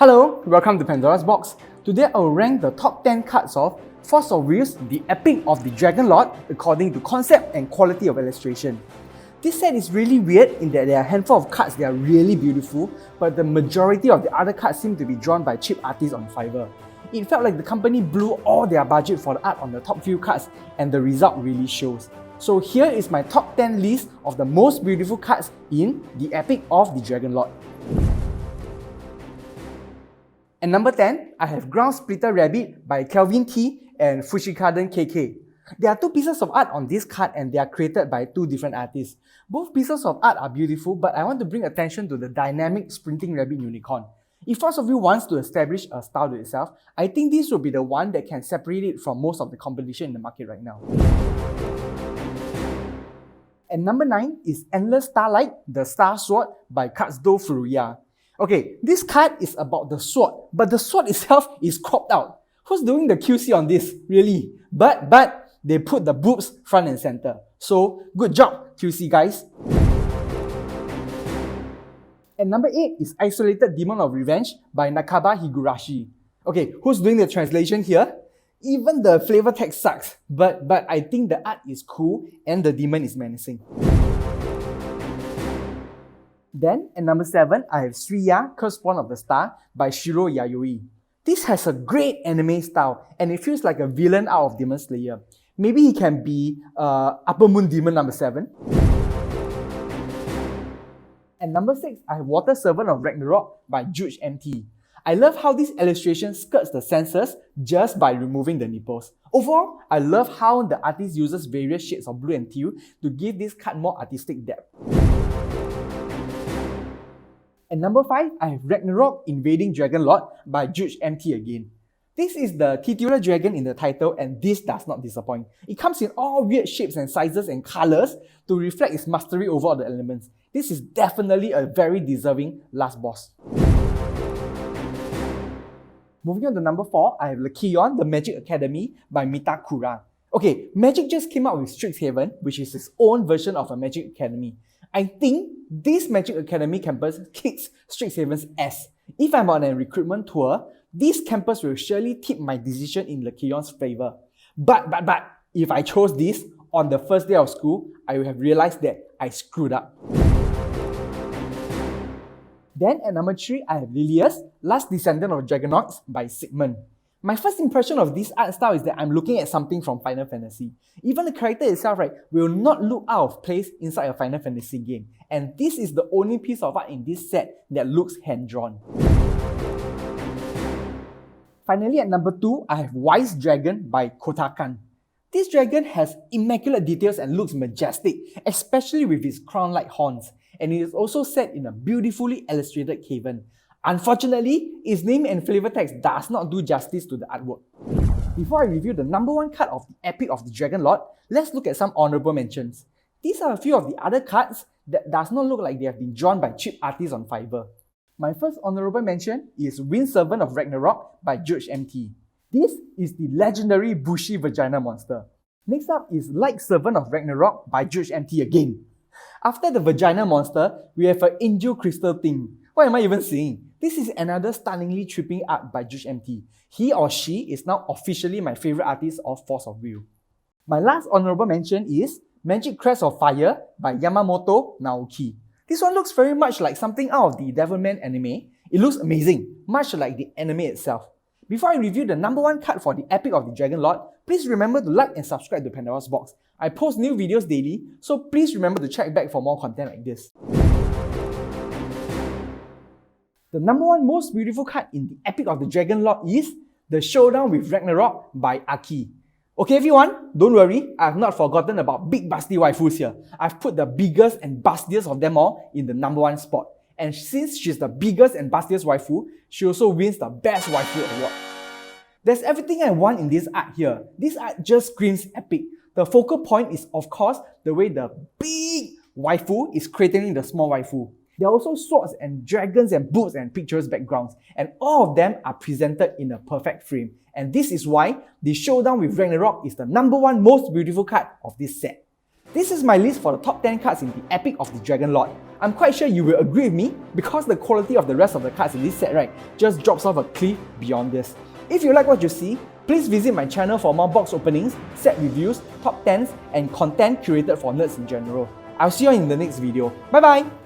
Hello, welcome to Pandora's Box. Today I will rank the top 10 cards of Force of Wheels, the Epic of the Dragon Lord, according to concept and quality of illustration. This set is really weird in that there are a handful of cards that are really beautiful, but the majority of the other cards seem to be drawn by cheap artists on Fiverr. It felt like the company blew all their budget for the art on the top few cards, and the result really shows. So here is my top 10 list of the most beautiful cards in the Epic of the Dragon Lord. At number 10, I have Ground Splitter Rabbit by Kelvin T and Fushikaden KK. There are two pieces of art on this card and they are created by two different artists. Both pieces of art are beautiful, but I want to bring attention to the dynamic sprinting rabbit unicorn. If Force of Will wants to establish a style to itself, I think this will be the one that can separate it from most of the competition in the market right now. At number 9 is Endless Starlight, the Star Sword by Katsudo Furuya. Okay, this card is about the sword, but the sword itself is cropped out. Who's doing the QC on this, really? But they put the boobs front and center. So, good job, QC guys. And number 8 is Isolated Demon of Revenge by Nakaba Higurashi. Okay, who's doing the translation here? Even the flavor text sucks, but I think the art is cool and the demon is menacing. Then, at number 7, I have Suiya, Cursed Spawn of the Star by Shiro Yayoi. This has a great anime style and it feels like a villain out of Demon Slayer. Maybe he can be Upper Moon Demon number 7. At number 6, I have Water Servant of Ragnarok by Juge MT. I love how this illustration skirts the senses just by removing the nipples. Overall, I love how the artist uses various shades of blue and teal to give this card more artistic depth. At number 5, I have Ragnarok Invading Dragon Lord by Juge MT again. This is the titular dragon in the title and this does not disappoint. It comes in all weird shapes and sizes and colors to reflect its mastery over all the elements. This is definitely a very deserving last boss. Moving on to number 4, I have Lycaon, the Magic Academy by Mitakura. Okay, Magic just came out with Strixhaven, which is its own version of a Magic Academy. I think this Magic Academy campus kicks Strixhaven's ass. If I'm on a recruitment tour, this campus will surely tip my decision in Lycaon's favor. But if I chose this on the first day of school, I would have realized that I screwed up. Then at number 3, I have Lilius, Last Descendant of Dragonauts by Sigmund. My first impression of this art style is that I'm looking at something from Final Fantasy. Even the character itself, will not look out of place inside a Final Fantasy game. And this is the only piece of art in this set that looks hand-drawn. Finally, at number 2, I have Wise Dragon by Kotakan. This dragon has immaculate details and looks majestic, especially with its crown-like horns. And it is also set in a beautifully illustrated cavern. Unfortunately, its name and flavor text does not do justice to the artwork. Before I review the number 1 card of the Epic of the Dragon Lord, let's look at some honorable mentions. These are a few of the other cards that does not look like they have been drawn by cheap artists on Fiverr. My first honorable mention is Wind Servant of Ragnarok by Juge MT. This is the legendary bushy vagina monster. Next up is Light Servant of Ragnarok by Juge MT again. After the vagina monster, we have an angel crystal thing. What am I even saying? This is another stunningly tripping art by Juge MT. He or she is now officially my favorite artist of Force of Will. My last honorable mention is Magic Crest of Fire by Yamamoto Naoki. This one looks very much like something out of the Devilman anime. It looks amazing, much like the anime itself. Before I review the number 1 card for the Epic of the Dragon Lord, please remember to like and subscribe to Pandora's Box. I post new videos daily, so please remember to check back for more content like this. The number 1 most beautiful card in the Epic of the Dragon Lord is the Showdown with Ragnarok by Aki. Okay everyone, don't worry, I have not forgotten about big busty waifus here. I've put the biggest and bustiest of them all in the number 1 spot. And since she's the biggest and bustiest waifu, she also wins the Best Waifu award. There's everything I want in this art here. This art just screams epic. The focal point is of course the way the big waifu is cratering the small waifu. There are also swords and dragons and boobs and pictures backgrounds, and all of them are presented in a perfect frame. And this is why the Showdown with Ragnarok is the number 1 most beautiful card of this set. This is my list for the top 10 cards in the Epic of the Dragon Lord. I'm quite sure you will agree with me because the quality of the rest of the cards in this set, right, just drops off a cliff beyond this. If you like what you see, please visit my channel for more box openings, set reviews, top 10s, and content curated for nerds in general. I'll see you in the next video. Bye bye!